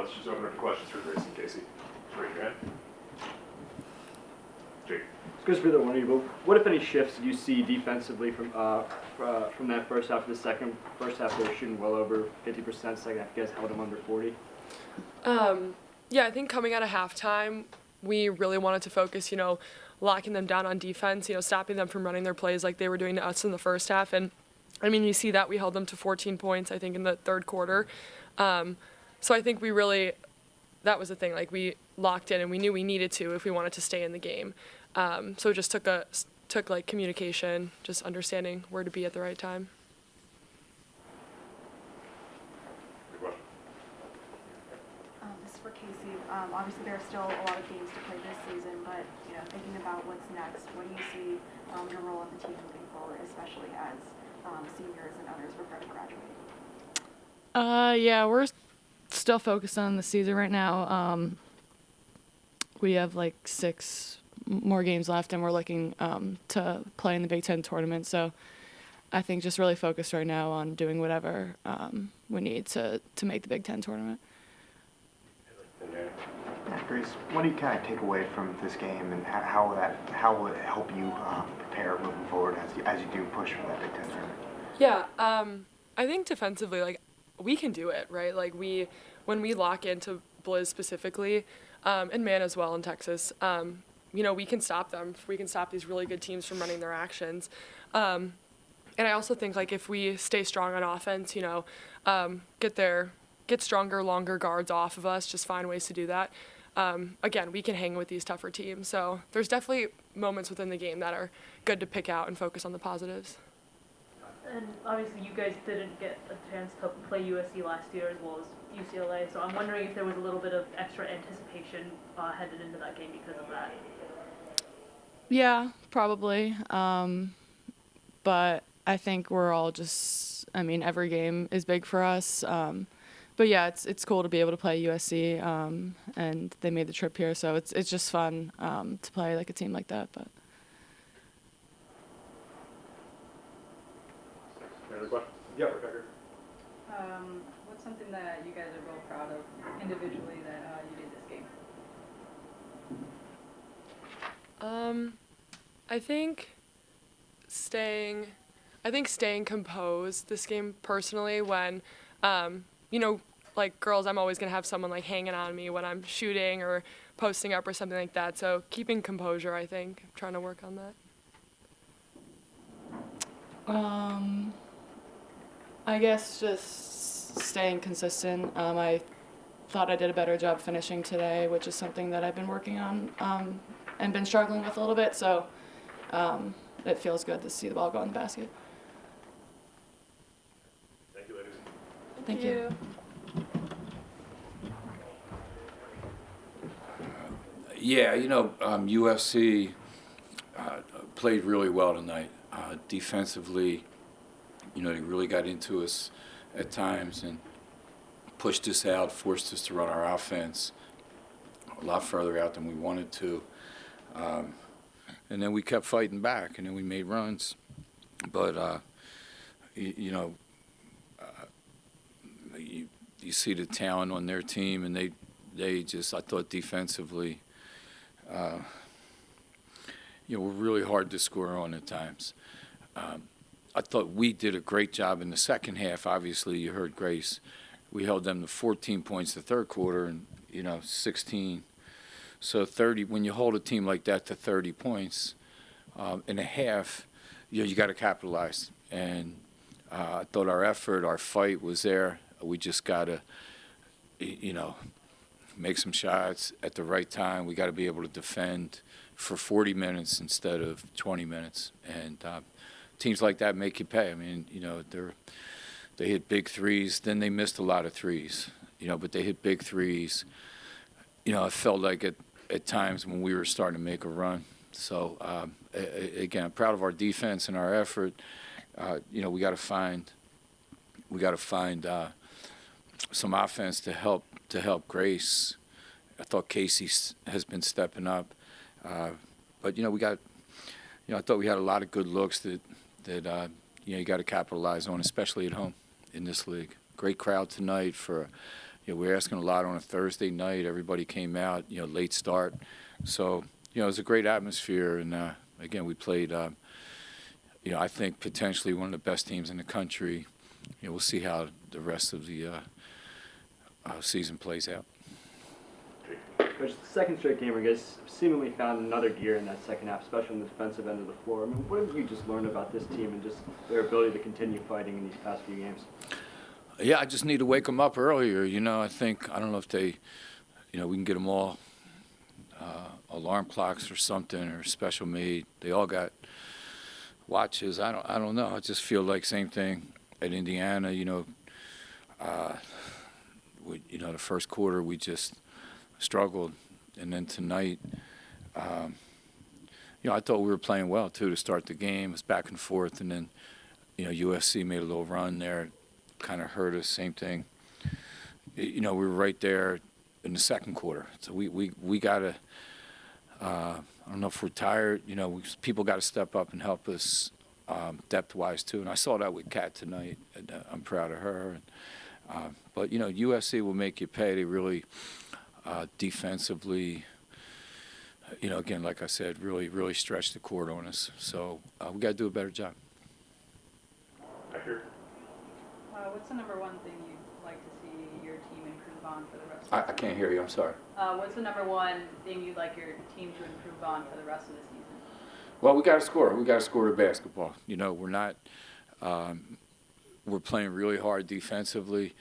let's just open up to questions for Grace and Casey. Just raise your hand. Jake. It's good to be the one of you, but what, if any, shifts did you see defensively from that first half to the second? First half they were shooting well over 50%. Second half you guys held them under 40. Yeah, I think coming out of halftime, we really wanted to focus, locking them down on defense, stopping them from running their plays like they were doing to us in the first half. And, you see that we held them to 14 points, I think, in the third quarter. So I think that was the thing. Like, we locked in and we knew we needed to if we wanted to stay in the game. So it just took communication, just understanding where to be at the right time. This is for Casey. Obviously, there are still a lot of games to play this season, but thinking about what's next, what do you see your role on the team moving forward, especially as seniors and others prepare to graduate? Yeah, we're still focused on the season right now. We have 6 more games left, and we're looking to play in the Big Ten tournament. So I think just really focused right now on doing whatever we need to make the Big Ten tournament. Grace, what do you kind of take away from this game, and how will it help you prepare moving forward as you do push for that Big Ten tournament? Yeah, I think defensively, we can do it, right? When we lock into Blizz specifically, and man as well in Texas, we can stop them. We can stop these really good teams from running their actions. And I also think if we stay strong on offense, get stronger, longer guards off of us, just find ways to do that. Again, we can hang with these tougher teams. So there's definitely moments within the game that are good to pick out and focus on the positives. And obviously you guys didn't get a chance to play USC last year as well as UCLA, so I'm wondering if there was a little bit of extra anticipation headed into that game because of that. Yeah, probably. But I think we're all just, every game is big for us. But yeah, it's cool to be able to play USC, and they made the trip here, so it's just fun to play a team like that. But Any other questions? Yeah, Rebecca. What's something that you guys are real proud of individually that you did this game? I think staying composed this game personally when, girls, I'm always going to have someone hanging on me when I'm shooting or posting up or something like that. So keeping composure, I think, trying to work on that. I guess just staying consistent. I thought I did a better job finishing today, which is something that I've been working on and been struggling with a little bit. So it feels good to see the ball go in the basket. Thank you, ladies. Thank you. Yeah, USC played really well tonight. Defensively, they really got into us at times and pushed us out, forced us to run our offense a lot further out than we wanted to. And then we kept fighting back, and then we made runs. But, you see the talent on their team, and they just, I thought defensively, were really hard to score on at times. I thought we did a great job in the second half. Obviously, you heard Grace. We held them to 14 points the third quarter and, 16. So 30, when you hold a team like that to 30 points in a half, you got to capitalize. And I thought our effort, our fight was there. We just got to, make some shots at the right time. We got to be able to defend for 40 minutes instead of 20 minutes. And teams like that make you pay. They hit big threes. Then they missed a lot of threes, but they hit big threes. It felt like at times when we were starting to make a run. So, again, I'm proud of our defense and our effort. We got to find some offense to help Grace. I thought Casey has been stepping up. But, we got, I thought we had a lot of good looks that you got to capitalize on, especially at home in this league. Great crowd tonight for, we're asking a lot on a Thursday night. Everybody came out, late start. So, it was a great atmosphere. And, again, we played, I think potentially one of the best teams in the country. We'll see how the rest of the season plays out. Coach, the second straight game, I guess, seemingly found another gear in that second half, especially on the defensive end of the floor. I mean, what have you just learned about this team and just their ability to continue fighting in these past few games? Yeah, I just need to wake them up earlier. I don't know if they, we can get them all alarm clocks or something or special made. They all got watches. I don't know. I just feel like same thing at Indiana. The first quarter we just struggled, and then tonight, I thought we were playing well too to start the game. It was back and forth, and then, USC made a little run there, kind of hurt us. Same thing. We were right there in the second quarter, so we gotta. I don't know if we're tired. People got to step up and help us depth-wise too. And I saw that with Kat tonight. And, I'm proud of her. But USC will make you pay. They really defensively, again, like I said, really stretch the court on us. So we got to do a better job. Back here. What's the number one thing you'd like to see your team improve on for the rest of the season? I can't hear you. I'm sorry. What's the number one thing you'd like your team to improve on for the rest of the season? Well, we got to score. We got to score the basketball. We're not. We're playing really hard defensively.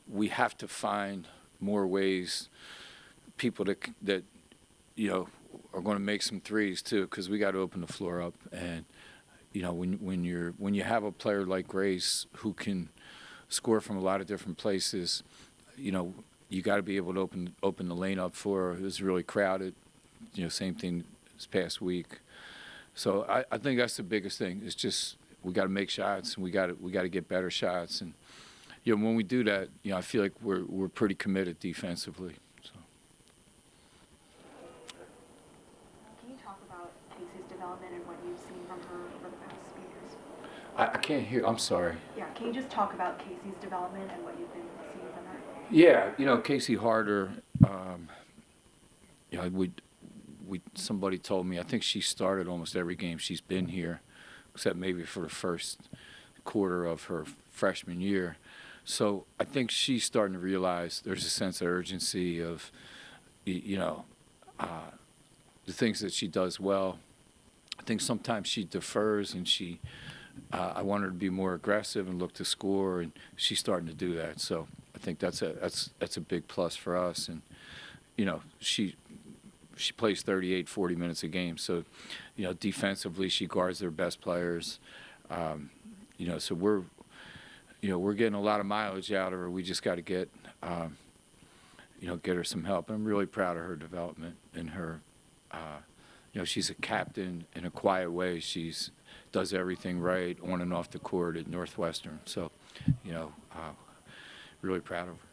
We have to find more ways, people that are going to make some threes too, because we got to open the floor up. And when you have a player like Grace who can score from a lot of different places, you got to be able to open the lane up for her. It was really crowded. Same thing this past week. So I think that's the biggest thing. It's just we got to make shots, and we got to get better shots. And when we do that, I feel like we're pretty committed defensively. So. Can you talk about Casey's development and what you've seen from her over the past few years? I can't hear. I'm sorry. Yeah, can you just talk about Casey's development and what you've been seeing from her? Yeah, Casey Harter. Somebody told me, I think she started almost every game she's been here, except maybe for the first quarter of her freshman year. So I think she's starting to realize there's a sense of urgency of, the things that she does well. I think sometimes she defers, and I want her to be more aggressive and look to score, and she's starting to do that. So I think that's a big plus for us. And she plays 38, 40 minutes a game. So, defensively she guards their best players. So we're getting a lot of mileage out of her. We just got to get her some help. And I'm really proud of her development and her. She's a captain in a quiet way. She's does everything right on and off the court at Northwestern. So, really proud of her.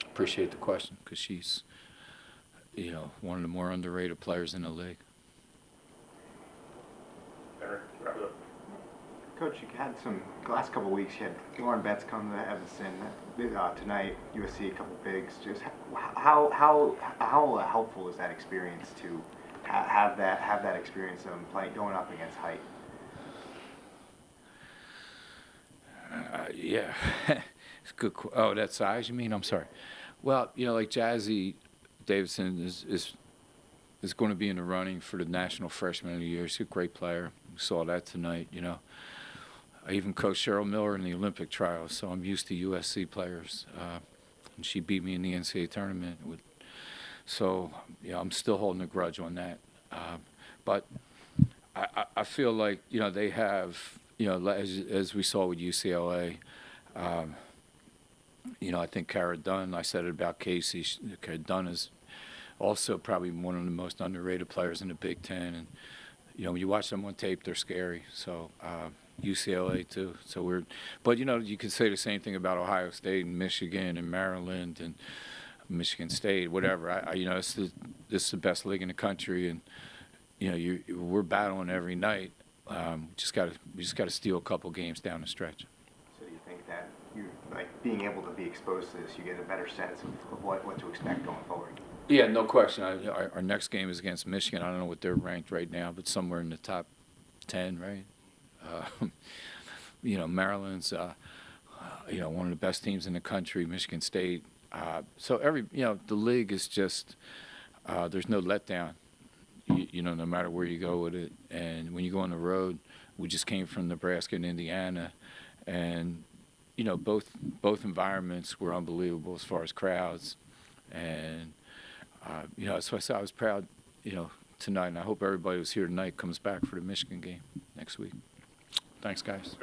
Appreciate the question, because she's, one of the more underrated players in the league. Henry, wrap it up. Coach, you had the last couple of weeks, you had Lauren Betts come to Evanston. Tonight, USC, a couple bigs. Just how helpful is that experience to have that experience of going up against height? Yeah, it's good. Oh, that size, you mean? I'm sorry. Well, like Jazzy Davidson is going to be in the running for the National Freshman of the Year. She's a great player. We saw that tonight. I even coached Cheryl Miller in the Olympic trials, so I'm used to USC players. And she beat me in the NCAA tournament. So, I'm still holding a grudge on that. But I feel like, they have, as we saw with UCLA, I think Cara Dunn, I said it about Casey, Cara Dunn is also probably one of the most underrated players in the Big Ten. And, when you watch them on tape, they're scary. So UCLA too. So but you could say the same thing about Ohio State and Michigan and Maryland and Michigan State, whatever. This is the best league in the country, and we're battling every night. We just got to steal a couple games down the stretch. So do you think that you like being able to be exposed to this, you get a better sense of what to expect going forward. Yeah, no question. Our next game is against Michigan. I don't know what they're ranked right now, but somewhere in the top 10, right? Maryland's, one of the best teams in the country, Michigan State. So the league is just, there's no letdown, no matter where you go with it. And when you go on the road, we just came from Nebraska and Indiana, and, both environments were unbelievable as far as crowds. And, that's why I said I was proud, tonight, and I hope everybody who's here tonight comes back for the Michigan game next week. Thanks, guys.